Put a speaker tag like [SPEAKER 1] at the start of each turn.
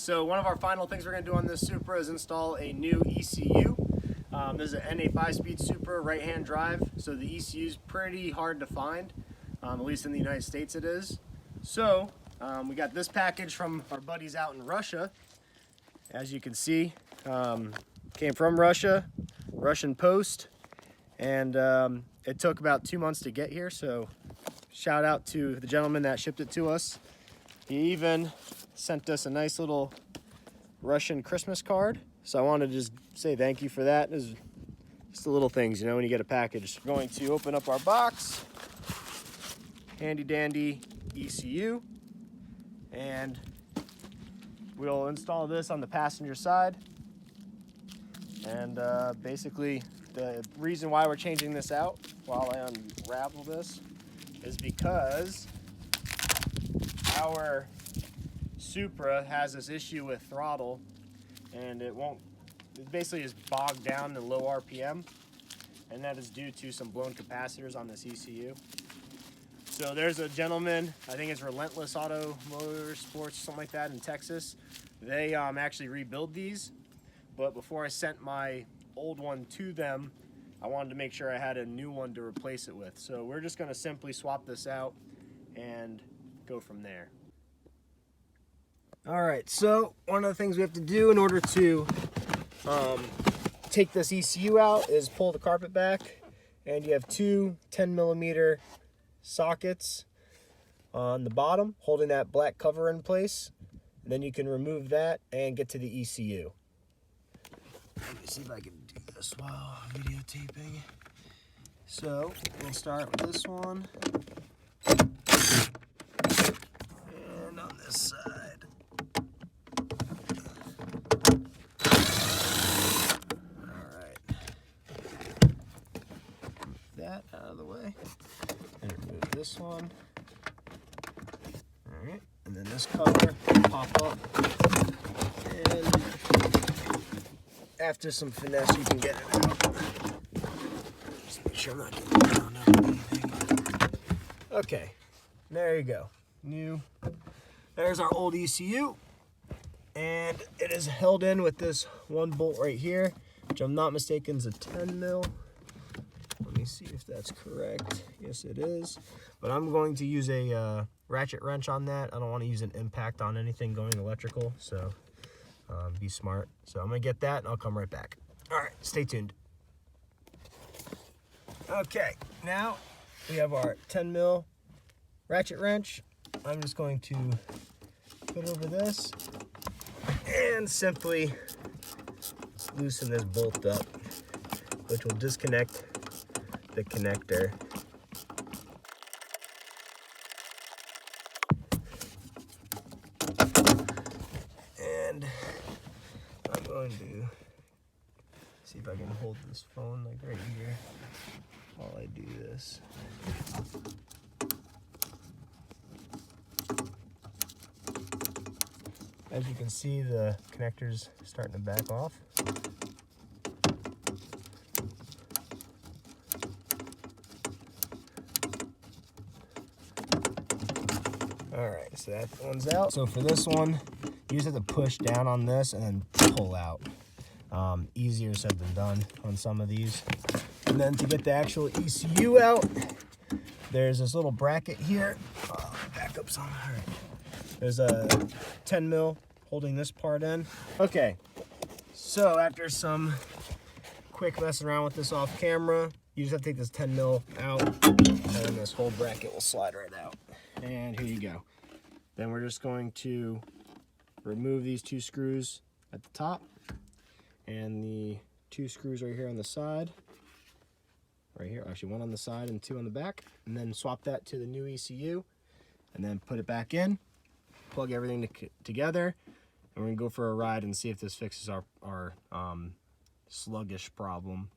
[SPEAKER 1] So one of our final things we're going to do on this Supra is install a new ECU. This is an NA 5-speed Supra, right-hand drive, so the ECU is pretty hard to find, at least in the United States it is. So we got this package from our buddies out in Russia. As you can see, came from Russia, Russian post, and it took about 2 months to get here, so shout out to the gentleman that shipped it to us. He even sent us a nice little Russian Christmas card, so I wanted to just say thank you for that. It was just the little things, you know, when you get a package. We're going to open up our box, handy dandy ECU, and we'll install this on the passenger side. And basically the reason why we're changing this out while I unravel this is because our Supra has this issue with throttle, and it basically is bogged down in low RPM, and that is due to some blown capacitors on this ECU. So there's a gentleman, I think it's Relentless Auto Motorsports, something like that, in Texas. They actually rebuild these, but before I sent my old one to them, I wanted to make sure I had a new one to replace it with. So we're just gonna simply swap this out and go from there. All right, so one of the things we have to do in order to take this ECU out is pull the carpet back, and you have two 10mm sockets on the bottom holding that black cover in place. And then you can remove that and get to the ECU. Let me see if I can do this while videotaping. So we'll start with this one, and on this side. All right, move that out of the way, and remove this one. All right, and then this cover will pop up, and after some finesse, you can get it out. Just make sure I'm not getting down on anything. Okay, there you go. There's our old ECU, and it is held in with this one bolt right here, which I'm not mistaken is a 10mm. Let me see if that's correct. Yes, it is. But I'm going to use a ratchet wrench on that. I don't want to use an impact on anything going electrical, so be smart. So I'm gonna get that and I'll come right back. All right, stay tuned. Okay, now we have our 10mm ratchet wrench. I'm just going to put over this and simply loosen this bolt up, which will disconnect the connector. And I'm going to see if I can hold this phone like right here while I do this. As you can see, the connector's starting to back off. All right, so that one's out. So for this one, you just have to push down on this and then pull out. Easier said than done on some of these. And then to get the actual ECU out, there's this little bracket here. Backup's on. All right. There's a 10mm holding this part in. Okay, so after some quick messing around with this off camera, you just have to take this 10mm out, and this whole bracket will slide right out. And here you go. Then we're just going to remove these two screws at the top and the two screws right here on the side. Right here, actually one on the side and two on the back. And then swap that to the new ECU and then put it back in, plug everything together, and we're gonna go for a ride and see if this fixes our sluggish problem.